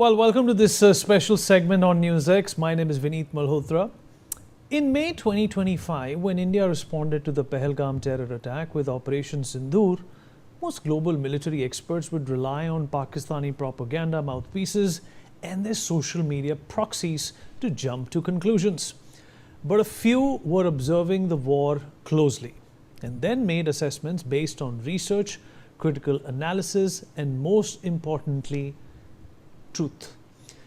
Well, welcome to this special segment on NewsX. My name is Vineet Malhotra. In May 2025, when India responded to the Pahalgam terror attack with Operation Sindoor, most global military experts would rely on Pakistani propaganda mouthpieces and their social media proxies to jump to conclusions. But a few were observing the war closely and then made assessments based on research, critical analysis, and most importantly, truth.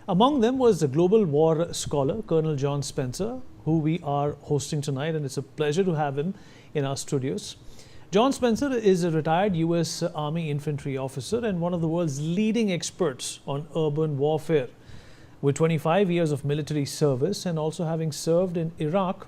Among them was the global war scholar, Colonel John Spencer, who we are hosting tonight, and it's a pleasure to have him in our studios. John Spencer is a retired U.S. Army infantry officer and one of the world's leading experts on urban warfare. With 25 years of military service and also having served in Iraq,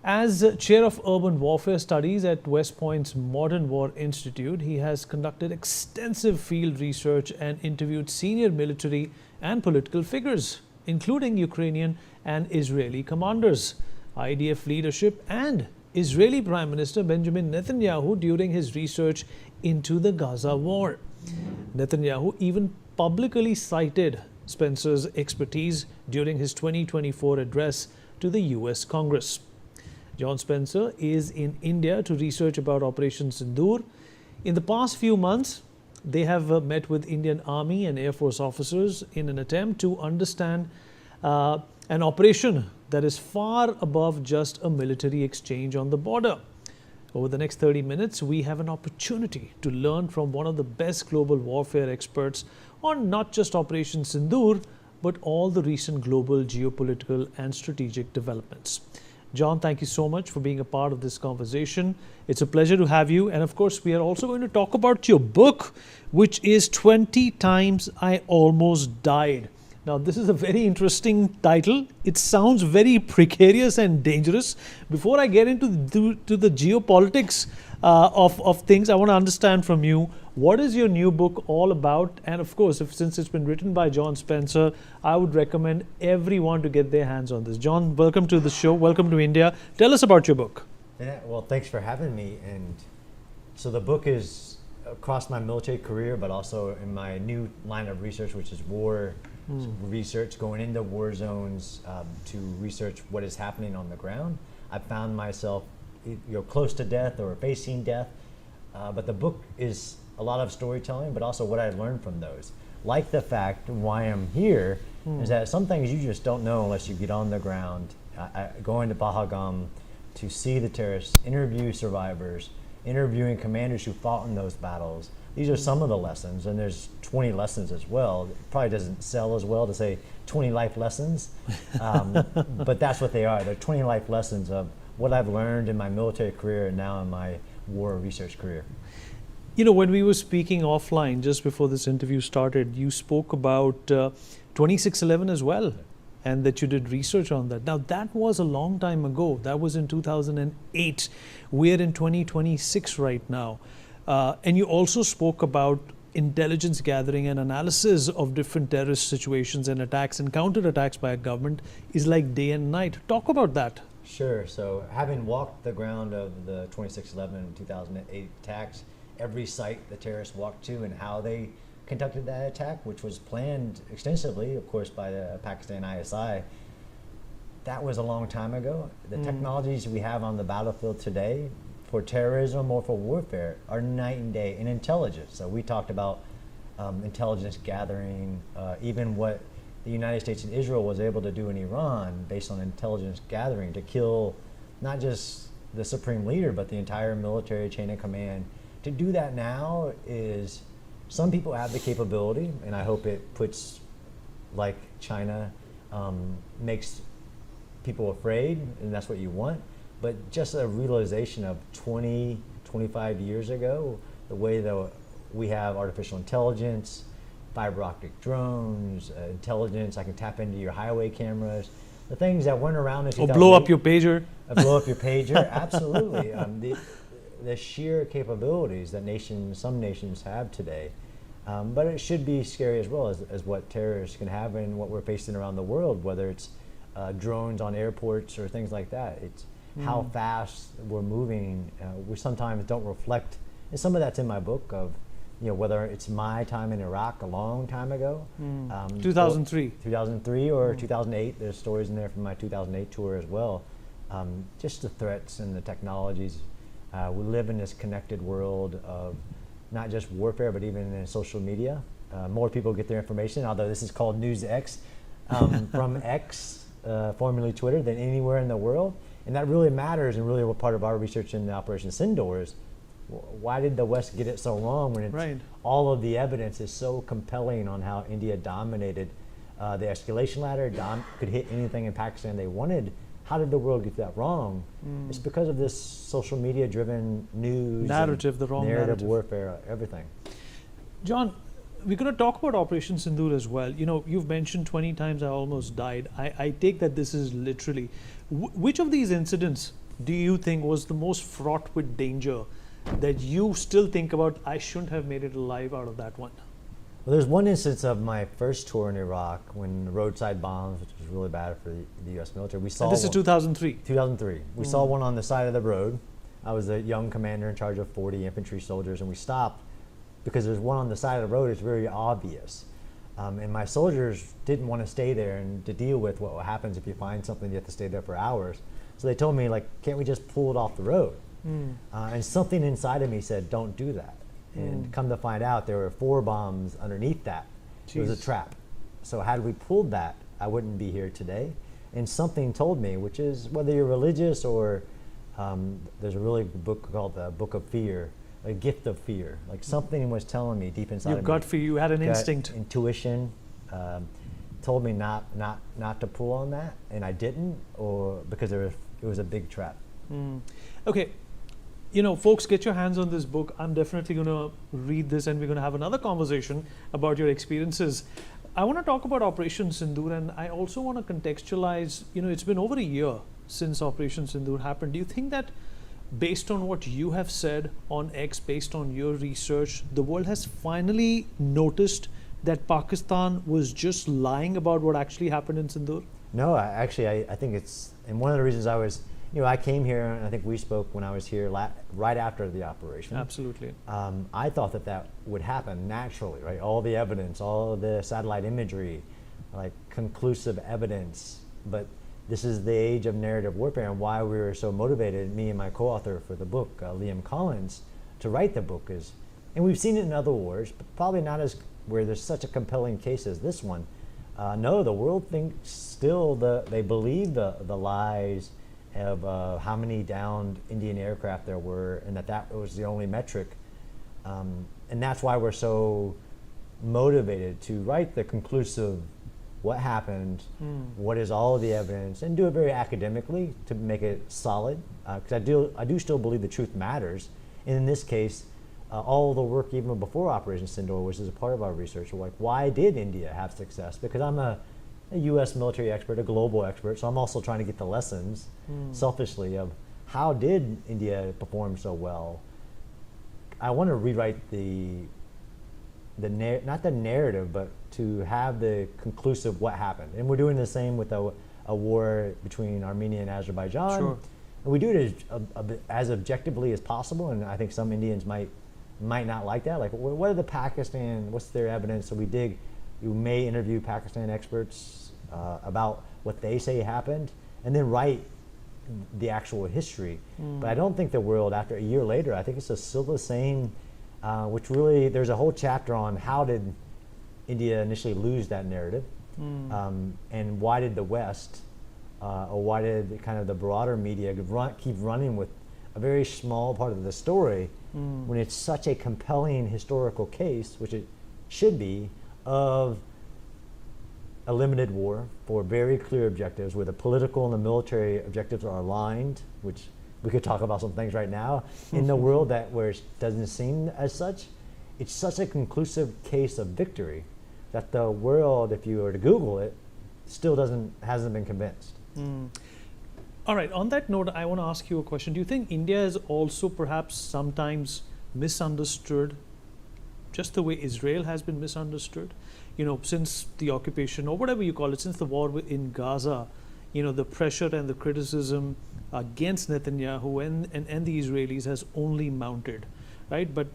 as chair of urban warfare studies at West Point's Modern War Institute, he has conducted extensive field research and interviewed senior military and political figures, including Ukrainian and Israeli commanders, IDF leadership, and Israeli Prime Minister Benjamin Netanyahu during his research into the Gaza war. Netanyahu even publicly cited Spencer's expertise during his 2024 address to the US Congress. John Spencer is in India to research about Operation Sindoor. In the past few months, they have met with Indian Army and Air Force officers in an attempt to understand an operation that is far above just a military exchange on the border. Over the next 30 minutes, we have an opportunity to learn from one of the best global warfare experts on not just Operation Sindoor, but all the recent global geopolitical and strategic developments. John, thank you so much for being a part of this conversation. It's a pleasure to have you. And of course, we are also going to talk about your book, which is 20 Times I Almost Died. Now, this is a very interesting title. It sounds very precarious and dangerous. Before I get into the geopolitics of things, I want to understand from you, what is your new book all about? And of course, since it's been written by John Spencer, I would recommend everyone to get their hands on this. John, welcome to the show. Welcome to India. Tell us about your book. Yeah, well, thanks for having me. And so the book is across my military career, but also in my new line of research, which is war research, going into war zones to research what is happening on the ground. I found myself close to death or facing death, but the book is a lot of storytelling, but also what I learned from those. Like the fact why I'm here is that some things you just don't know unless you get on the ground. Going to Pahalgam to see the terrorists, interview survivors, interviewing commanders who fought in those battles. These are some of the lessons, and there's 20 lessons as well. It probably doesn't sell as well to say 20 life lessons, but that's what they are. They're 20 life lessons of what I've learned in my military career and now in my war research career. You know, when we were speaking offline just before this interview started, you spoke about 26/11 as well, and that you did research on that. Now, that was a long time ago. That was in 2008. We're in 2026 right now. And you also spoke about intelligence gathering and analysis of different terrorist situations and attacks and counterattacks by a government is like day and night. Talk about that. Sure. So having walked the ground of the 26/11 and 2008 attacks, every site the terrorists walked to and how they conducted that attack, which was planned extensively, of course, by the Pakistan ISI, that was a long time ago. The technologies we have on the battlefield today for terrorism or for warfare are night and day in intelligence. So we talked about intelligence gathering, even what the United States and Israel was able to do in Iran based on intelligence gathering to kill not just the supreme leader, but the entire military chain of command. To do that now is, some people have the capability, and I hope it puts, like China, makes people afraid, and that's what you want. But just a realization of 20, 25 years ago, the way that we have artificial intelligence, fiber optic drones, intelligence, I can tap into your highway cameras, the things that weren't around in 2008. Or blow up your pager. Blow up your pager, absolutely. The sheer capabilities that some nations have today. But it should be scary as well as what terrorists can have and what we're facing around the world, whether it's drones on airports or things like that. It's how fast we're moving. We sometimes don't reflect, and some of that's in my book, of whether it's my time in Iraq a long time ago, 2003. 2003 or 2008. There's stories in there from my 2008 tour as well. Just the threats and the technologies. We live in this connected world of not just warfare, but even in social media. More people get their information, although this is called NewsX, from X, formerly Twitter, than anywhere in the world. And that really matters, and really what part of our research in the Operation Sindoor is, why did the West get it so wrong when it's all of the evidence is so compelling on how India dominated the escalation ladder, could hit anything in Pakistan they wanted? How did the world get that wrong? It's because of this social media driven news, narrative, the wrong narrative, warfare, everything. John, we're going to talk about Operation Sindoor as well. You've mentioned 20 times I almost died. I take that this is literally. Which of these incidents do you think was the most fraught with danger that you still think about, I shouldn't have made it alive out of that one? Well, there's one instance of my first tour in Iraq when the roadside bombs, which was really bad for the U.S. military. We saw and this is 2003. 2003. We saw one on the side of the road. I was a young commander in charge of 40 infantry soldiers, and we stopped because there's one on the side of the road. It's very obvious. And my soldiers didn't want to stay there and to deal with what happens if you find something, you have to stay there for hours. So they told me, can't we just pull it off the road? And something inside of me said, don't do that. And come to find out, there were 4 bombs underneath that. Jeez. It was a trap. So had we pulled that, I wouldn't be here today. And something told me, which is whether you're religious or there's a really good book called The Book of Fear, a gift of fear. Something was telling me deep inside of me. Your gut fear, you had an instinct. Intuition told me not to pull on that, and I didn't, or because it was a big trap. Okay. Folks, get your hands on this book. I'm definitely going to read this, and we're going to have another conversation about your experiences. I want to talk about Operation Sindoor, and I also want to contextualize, it's been over a year since Operation Sindoor happened. Do you think that based on what you have said on X, based on your research, the world has finally noticed that Pakistan was just lying about what actually happened in Sindoor? No, I think it's, and one of the reasons I came here, and I think we spoke when I was here right after the operation. Absolutely. I thought that would happen naturally, right? All the evidence, all of the satellite imagery, conclusive evidence. But this is the age of narrative warfare, and why we were so motivated, me and my co-author for the book, Liam Collins, to write the book is, and we've seen it in other wars, but probably not as where there's such a compelling case as this one. No, the world thinks still they believe the lies of how many downed Indian aircraft there were, and that was the only metric. And that's why we're so motivated to write the conclusive what happened, what is all of the evidence, and do it very academically to make it solid. Because I do still believe the truth matters. And in this case, all the work even before Operation Sindoor, which is a part of our research, why did India have success? Because I'm a U.S. military expert, a global expert, so I'm also trying to get the lessons, selfishly, of how did India perform so well. I want to rewrite not the narrative, but to have the conclusive what happened. And we're doing the same with a war between Armenia and Azerbaijan. Sure. And we do it as objectively as possible, and I think some Indians might not like that. What are the Pakistan, what's their evidence? So you may interview Pakistan experts about what they say happened, and then write the actual history. But I don't think the world, after a year later, I think it's still the same, which really, there's a whole chapter on how did India initially lose that narrative, and why did the West, or why did kind of the broader media keep running with a very small part of the story when it's such a compelling historical case, which it should be, of a limited war for very clear objectives where the political and the military objectives are aligned, which we could talk about some things right now in the world where it doesn't seem as such. It's such a conclusive case of victory that the world, if you were to Google it, still hasn't been convinced. All right, on that note, I want to ask you a question. Do you think India is also perhaps sometimes misunderstood just the way Israel has been misunderstood? Since the occupation, or whatever you call it, since the war in Gaza, the pressure and the criticism against Netanyahu and the Israelis has only mounted, right? But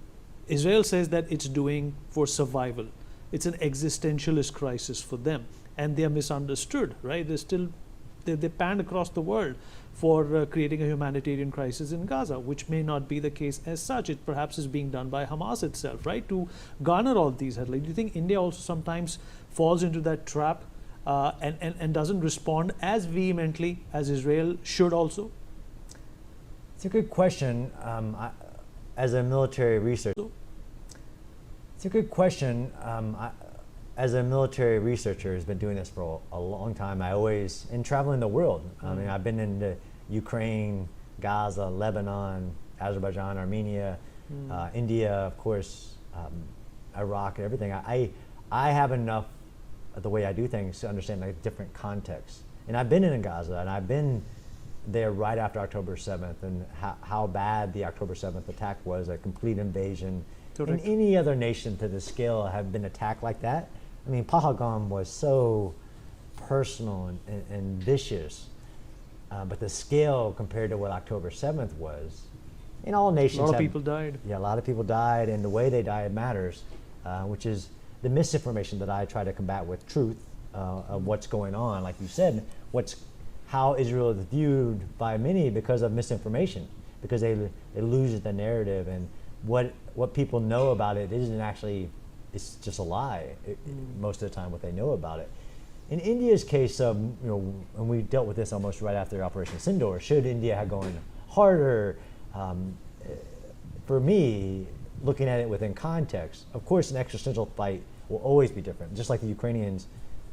Israel says that it's doing for survival. It's an existentialist crisis for them, and they are misunderstood, right? They panned across the world for creating a humanitarian crisis in Gaza, which may not be the case as such. It perhaps is being done by Hamas itself, right, to garner all these headlines. Do you think India also sometimes falls into that trap and doesn't respond as vehemently as Israel should also? It's a good question. As a military researcher, it's a good question. As a military researcher who's been doing this for a long time, and traveling the world. I mean, I've been into Ukraine, Gaza, Lebanon, Azerbaijan, Armenia, India, of course, Iraq, and everything. I have enough of the way I do things to understand like different contexts. And I've been in Gaza, and I've been there right after October 7th, and how bad the October 7th attack was, a complete invasion. Correct. And any other nation to the scale have been attacked like that. I mean, Pahalgam was so personal and vicious, but the scale compared to what October 7th was, in all nations, a lot of people died. Yeah, a lot of people died, and the way they died matters, which is the misinformation that I try to combat with truth of what's going on. Like you said, how Israel is viewed by many because of misinformation, because they lose the narrative, and what people know about it isn't actually. It's just a lie most of the time, what they know about it. In India's case, and we dealt with this almost right after Operation Sindoor, should India have gone harder? For me, looking at it within context, of course an existential fight will always be different. Just like the Ukrainians,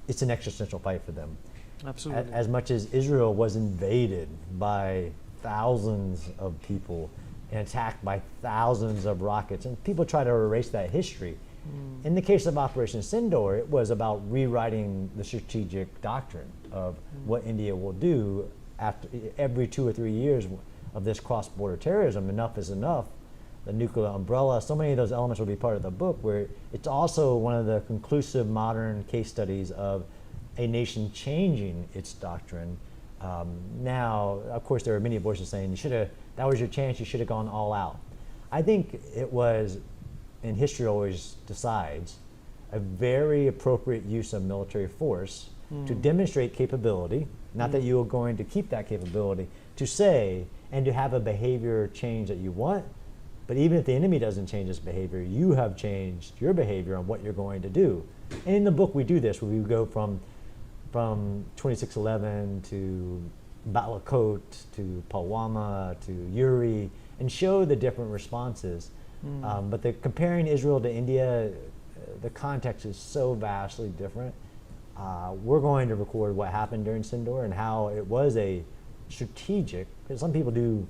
it's an existential fight for them. Absolutely. As much as Israel was invaded by thousands of people and attacked by thousands of rockets, and people try to erase that history. In the case of Operation Sindoor, it was about rewriting the strategic doctrine of what India will do after every 2 or 3 years of this cross-border terrorism. Enough is enough. The nuclear umbrella, so many of those elements will be part of the book, where it's also one of the conclusive modern case studies of a nation changing its doctrine. Now, of course, there are many voices saying, that was your chance, you should have gone all out. I think it was, and history always decides, a very appropriate use of military force to demonstrate capability, not that you are going to keep that capability, to say and to have a behavior change that you want, but even if the enemy doesn't change its behavior, you have changed your behavior on what you're going to do. And in the book we do this, where we go from 26/11 to Balakot to Pulwama to Uri, and show the different responses. But comparing Israel to India, the context is so vastly different. We're going to record what happened during Sindoor and how it was a strategic, because some people do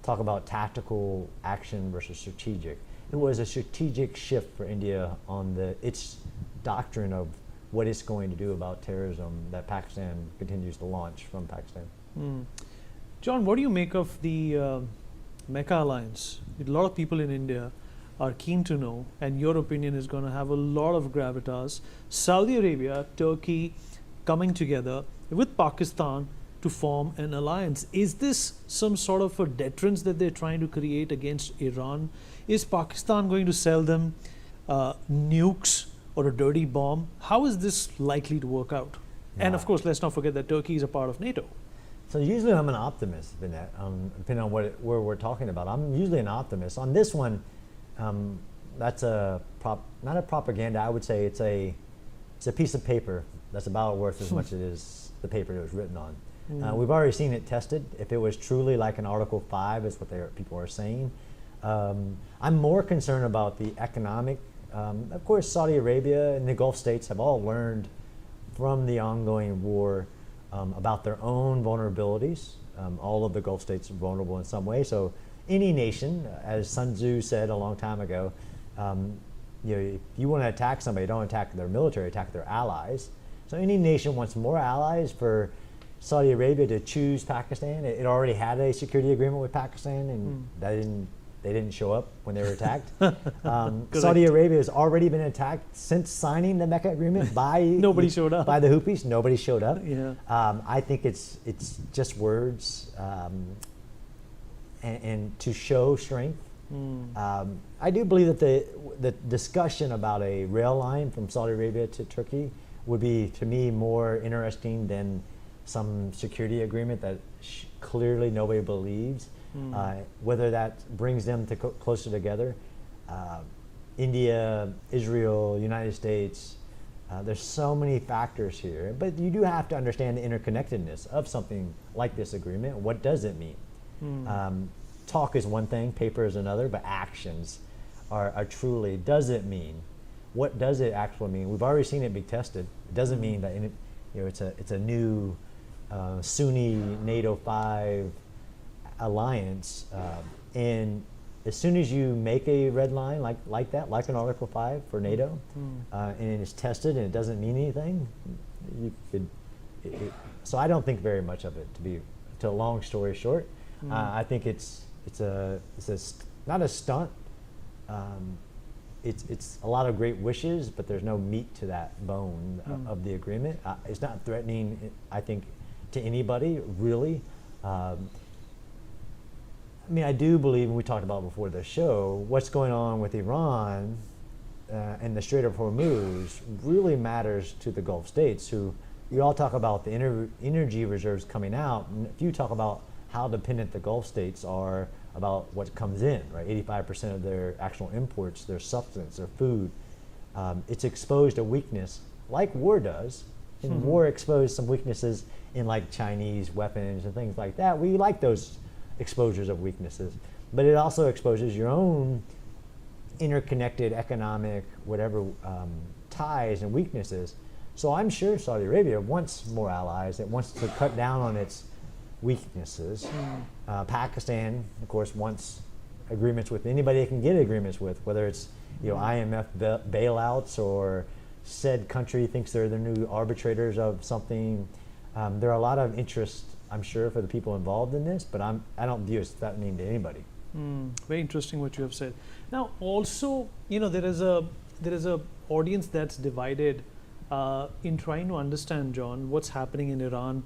talk about tactical action versus strategic. It was a strategic shift for India on its doctrine of what it's going to do about terrorism that Pakistan continues to launch from Pakistan. John, what do you make of the Mecca alliance? A lot of people in India are keen to know, and your opinion is going to have a lot of gravitas. Saudi Arabia, Turkey coming together with Pakistan to form an alliance. Is this some sort of a deterrence that they're trying to create against Iran? Is Pakistan going to sell them nukes or a dirty bomb? How is this likely to work out? And of course, let's not forget that Turkey is a part of NATO. So usually I'm an optimist, Vinay, depending on where we're talking about. I'm usually an optimist. On this one, that's not a propaganda. I would say it's a piece of paper that's about worth as much as it is the paper it was written on. We've already seen it tested. If it was truly like an Article 5, is what people are saying. I'm more concerned about the economic. Of course, Saudi Arabia and the Gulf states have all learned from the ongoing war about their own vulnerabilities. All of the Gulf states are vulnerable in some way. So any nation, as Sun Tzu said a long time ago, if you want to attack somebody, don't attack their military, attack their allies. So any nation wants more allies. For Saudi Arabia to choose Pakistan, it already had a security agreement with Pakistan, and they didn't show up when they were attacked. Saudi Arabia has already been attacked since signing the Mecca agreement by Nobody showed up. By the Houthis. Nobody showed up. Yeah. I think it's just words, and to show strength. I do believe that the discussion about a rail line from Saudi Arabia to Turkey would be, to me, more interesting than some security agreement that clearly nobody believes. Whether that brings them to closer together. India, Israel, United States, there's so many factors here, but you do have to understand the interconnectedness of something like this agreement. What does it mean? Talk is one thing, paper is another, but actions are truly, does it mean? What does it actually mean? We've already seen it be tested. It doesn't mean that it's a new Sunni NATO 5 alliance, and as soon as you make a red line like that, like an Article 5 for NATO, and it's tested and it doesn't mean anything, you could. So I don't think very much of it. To a long story short, I think it's not a stunt. It's a lot of great wishes, but there's no meat to that bone of the agreement. It's not threatening, I think, to anybody really. I mean, I do believe, and we talked about before the show, what's going on with Iran and the Strait of Hormuz really matters to the Gulf states, who you all talk about the energy reserves coming out, and if you talk about how dependent the Gulf states are about what comes in, right? 85% of their actual imports, their substance, their food, it's exposed a weakness like war does. And war exposed some weaknesses in like Chinese weapons and things like that. We like those exposures of weaknesses, but it also exposes your own interconnected economic whatever ties and weaknesses. So I'm sure Saudi Arabia wants more allies. It wants to cut down on its weaknesses. Pakistan, of course, wants agreements with anybody it can get agreements with, whether it's IMF bailouts or said country thinks they're the new arbitrators of something. There are a lot of interest, I'm sure, for the people involved in this, but I don't view it as threatening to anybody. Very interesting what you have said. Now, also, there is a audience that's divided in trying to understand, John, what's happening in Iran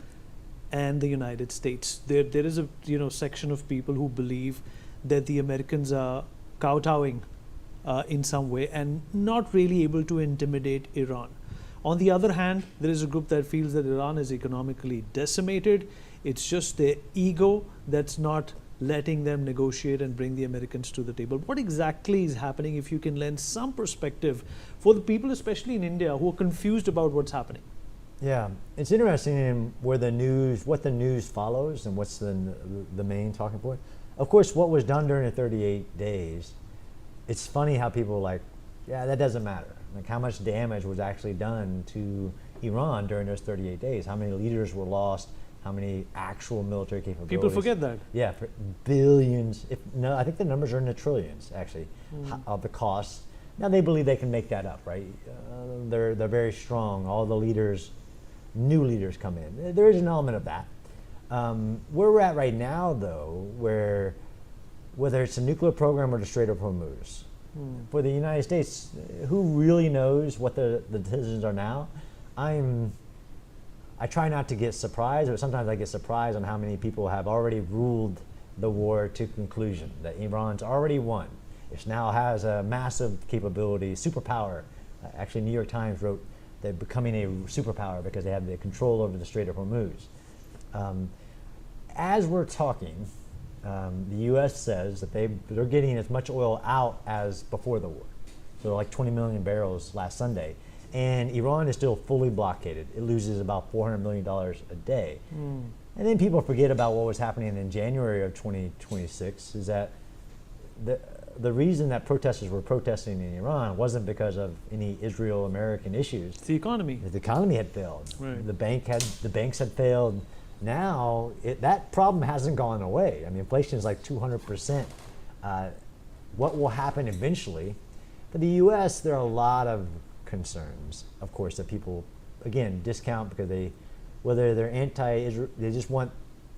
and the United States. There is a section of people who believe that the Americans are kowtowing in some way and not really able to intimidate Iran. On the other hand, there is a group that feels that Iran is economically decimated. It's just their ego that's not letting them negotiate and bring the Americans to the table. What exactly is happening, if you can lend some perspective for the people, especially in India, who are confused about what's happening? Yeah, it's interesting in what the news follows and what's the main talking point. Of course, what was done during the 38 days, it's funny how people are like, yeah, that doesn't matter. Like how much damage was actually done to Iran during those 38 days? How many leaders were lost? How many actual military capabilities? People forget that. Yeah, for billions. I think the numbers are in the trillions, actually, of the costs. Now they believe they can make that up, right? They're very strong. All the leaders, new leaders come in. There is an element of that. Where we're at right now, though, whether it's a nuclear program or the Strait of Hormuz, for the United States, who really knows what the decisions are now? I try not to get surprised, but sometimes I get surprised on how many people have already ruled the war to conclusion, that Iran's already won. It now has a massive capability, superpower. Actually, New York Times wrote they're becoming a superpower because they have the control over the Strait of Hormuz. As we're talking, the U.S. says that they're getting as much oil out as before the war. So like 20 million barrels last Sunday. And Iran is still fully blockaded. It loses about $400 million a day. And then people forget about what was happening in January of 2026, is that the reason that protesters were protesting in Iran wasn't because of any Israel-American issues. It's the economy. The economy had failed. Right. The banks had failed. Now, that problem hasn't gone away. I mean, inflation is like 200%. What will happen eventually? For the U.S., there are a lot of concerns, of course, that people, again, discount because whether they're anti-Israel, they just want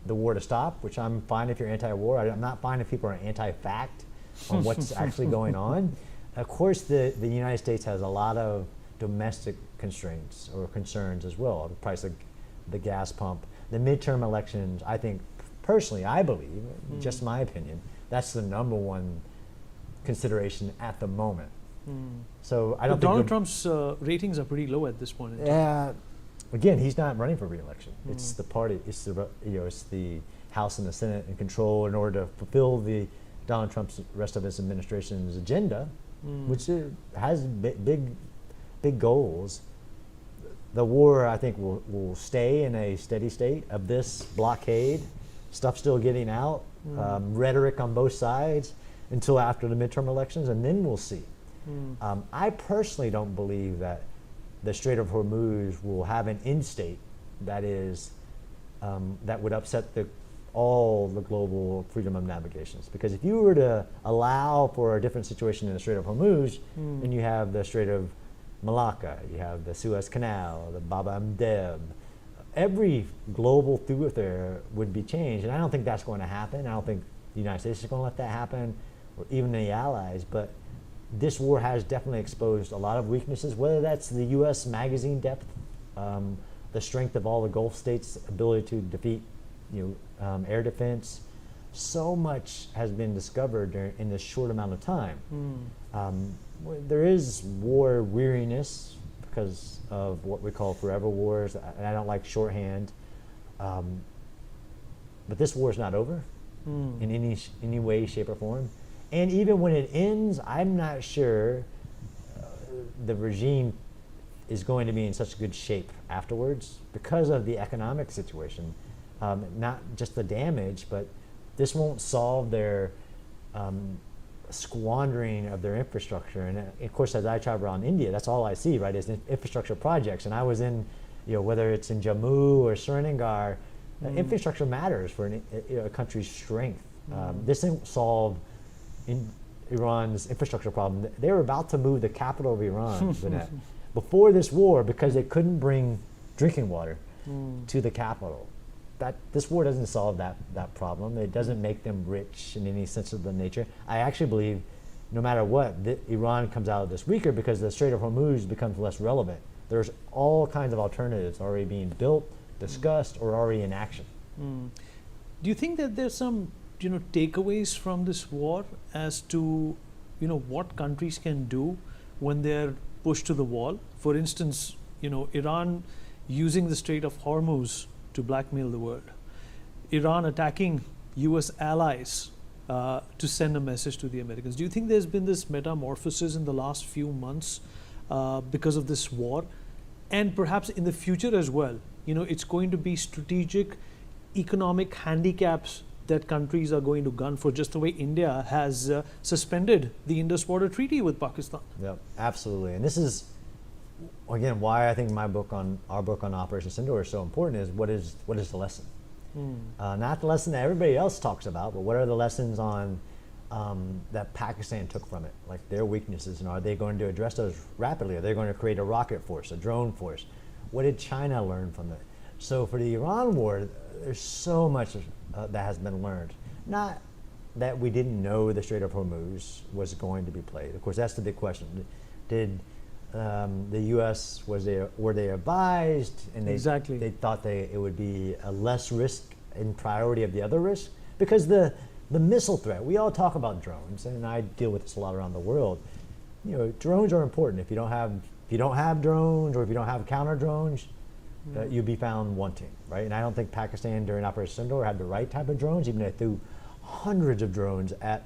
the war to stop, which I'm fine if you're anti-war. I'm not fine if people are anti-fact on what's actually going on. Of course, the United States has a lot of domestic constraints or concerns as well. The price of the gas pump, the midterm elections, I think, personally, I believe, just my opinion, that's the number one consideration at the moment. Mm. So I But don't think Donald Trump's ratings are pretty low at this point in time. Yeah, again, he's not running for re-election. It's Mm. the party. It's the it's the House and the Senate in control in order to fulfill the Donald Trump's rest of his administration's agenda, which has big goals. The war, I think, will stay in a steady state of this blockade. Stuff still getting out, rhetoric on both sides until after the midterm elections, and then we'll see. I personally don't believe that the Strait of Hormuz will have an end state that is that would upset all the global freedom of navigations. Because if you were to allow for a different situation in the Strait of Hormuz, then you have the Strait of Malacca, you have the Suez Canal, the Bab el-Mandeb. Every global thoroughfare would be changed, and I don't think that's going to happen. I don't think the United States is going to let that happen, or even the allies. But this war has definitely exposed a lot of weaknesses, whether that's the U.S. magazine depth, the strength of all the Gulf states' ability to defeat, air defense. So much has been discovered in this short amount of time. There is war weariness because of what we call forever wars, and I don't like shorthand. But this war is not over in any way, shape, or form. And even when it ends, I'm not sure the regime is going to be in such good shape afterwards because of the economic situation. Not just the damage, but this won't solve their squandering of their infrastructure. And of course, as I travel around India, that's all I see, right, is infrastructure projects. And I was in, whether it's in Jammu or Srinagar, infrastructure matters for a country's strength. This didn't solve Iran's infrastructure problem. They were about to move the capital of Iran, before this war, because they couldn't bring drinking water to the capital. This war doesn't solve that problem. It doesn't make them rich in any sense of the nature. I actually believe no matter what, Iran comes out of this weaker because the Strait of Hormuz becomes less relevant. There's all kinds of alternatives already being built, discussed, or already in action. Do you think that there's some takeaways from this war as to what countries can do when they're pushed to the wall? For instance, Iran using the Strait of Hormuz to blackmail the world, Iran attacking US allies to send a message to the Americans. Do you think there's been this metamorphosis in the last few months because of this war? And perhaps in the future as well, it's going to be strategic economic handicaps that countries are going to gun for, just the way India has suspended the Indus Water Treaty with Pakistan. Yep, absolutely. And this is, again, why I think our book on Operation Sindoor is so important. Is what is the lesson? Not the lesson that everybody else talks about, but what are the lessons on that Pakistan took from it, like their weaknesses, and are they going to address those rapidly? Are they going to create a rocket force, a drone force? What did China learn from it? So for the Iran war, there's so much that has been learned. Not that we didn't know the Strait of Hormuz was going to be played. Of course, that's the big question. Did the U.S. were they advised, and they thought it would be a less risk in priority of the other risk? Because the missile threat, we all talk about drones, and I deal with this a lot around the world. Drones are important. If you don't have drones, or if you don't have counter drones, you'd be found wanting, right? And I don't think Pakistan during Operation Sindoor had the right type of drones, even though they threw hundreds of drones at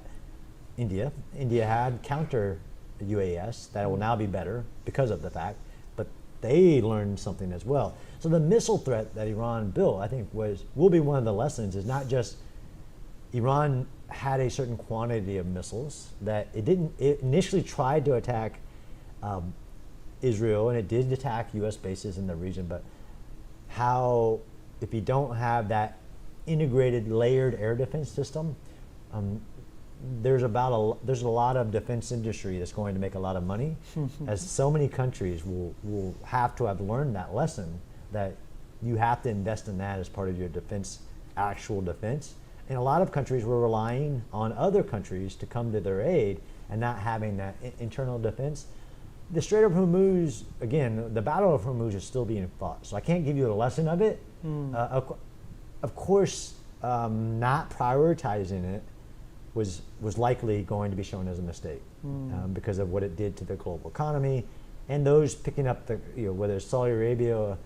India. India had counter UAS that will now be better because of the fact, but they learned something as well. So the missile threat that Iran built, I think, will be one of the lessons. Is not just Iran had a certain quantity of missiles that it initially tried to attack Israel, and it did attack U.S. bases in the region, but how, if you don't have that integrated layered air defense system, there's a lot of defense industry that's going to make a lot of money, as so many countries will have to have learned that lesson, that you have to invest in that as part of your actual defense. And a lot of countries were relying on other countries to come to their aid and not having that internal defense. The Strait of Hormuz, again, the Battle of Hormuz is still being fought, so I can't give you a lesson of it. Of course, not prioritizing it was likely going to be shown as a mistake because of what it did to the global economy, and those picking up the, whether it's Saudi Arabia or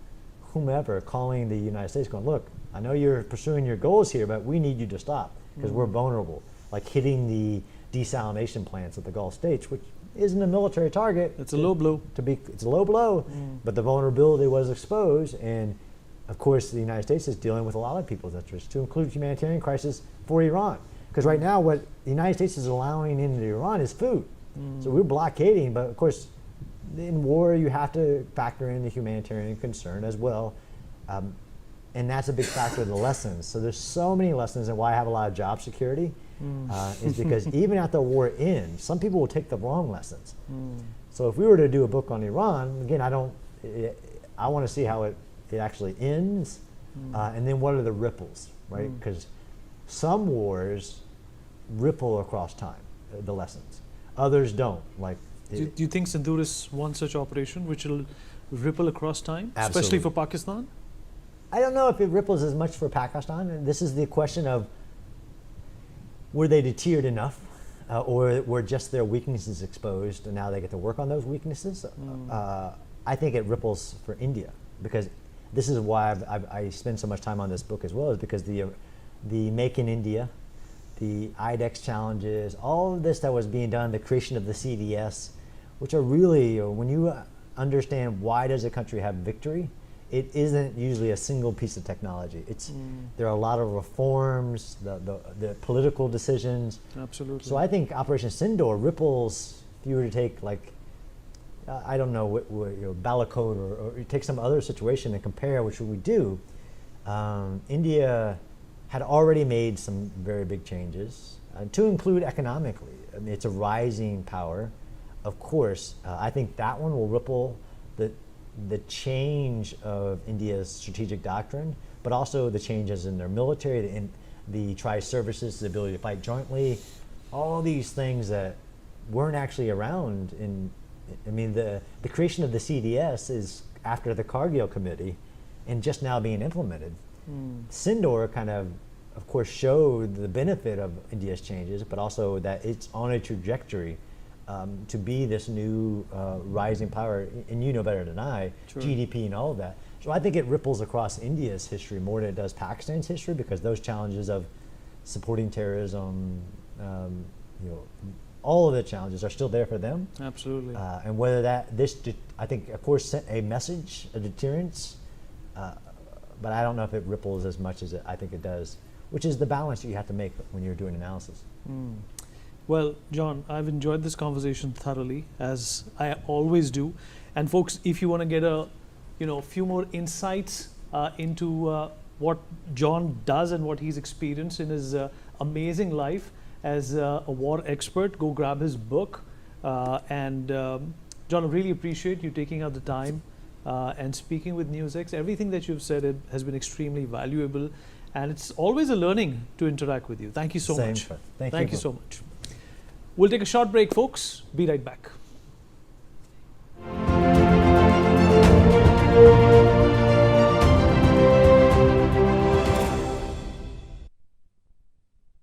whomever, calling the United States, going, look, I know you're pursuing your goals here, but we need you to stop because we're vulnerable. Like hitting the desalination plants of the Gulf states, which isn't a military target. It's a low blow. It's a low blow, but the vulnerability was exposed, and of course the United States is dealing with a lot of people's interests, to include humanitarian crisis for Iran. Because right now what the United States is allowing into Iran is food. So we're blockading, but of course in war you have to factor in the humanitarian concern as well. And that's a big factor of the lessons. So there's so many lessons, and why I have a lot of job security is because even after the war ends, some people will take the wrong lessons. So if we were to do a book on Iran, again, I want to see how it actually ends, and then what are the ripples, right? Because some wars ripple across time, the lessons. Others don't. Like, Do you think Sindur is one such operation which will ripple across time, Absolutely. especially for Pakistan? I don't know if it ripples as much for Pakistan. And this is the question of, were they deterred enough, or were just their weaknesses exposed, and now they get to work on those weaknesses? I think it ripples for India, because this is why I spend so much time on this book as well, is because the Make in India, the IDEX challenges, all of this that was being done, the creation of the CDS, which are really, when you understand why does a country have victory, it isn't usually a single piece of technology. There are a lot of reforms, the political decisions. Absolutely. So I think Operation Sindoor ripples, if you were to take I don't know, Balakot, or you take some other situation and compare, which we do. India had already made some very big changes, to include economically. I mean, it's a rising power, of course. I think that one will ripple the change of India's strategic doctrine, but also the changes in their military, the tri-services, the ability to fight jointly, all these things that weren't actually around the creation of the CDS is after the Cargill Committee and just now being implemented. Sindoor kind of course, showed the benefit of India's changes, but also that it's on a trajectory to be this new rising power, and you know better than I, Sure. GDP and all of that. So I think it ripples across India's history more than it does Pakistan's history, because those challenges of supporting terrorism, all of the challenges are still there for them. Absolutely. And whether I think, of course, sent a message, a deterrence, but I don't know if it ripples as much as I think it does, which is the balance that you have to make when you're doing analysis. Well, John, I've enjoyed this conversation thoroughly, as I always do. And folks, if you want to get a few more insights into what John does and what he's experienced in his amazing life as a war expert, go grab his book. And John, I really appreciate you taking out the time and speaking with NewsX. Everything that you've said has been extremely valuable, and it's always a learning to interact with you. Thank you so much. Thank you so much. We'll take a short break, folks. Be right back.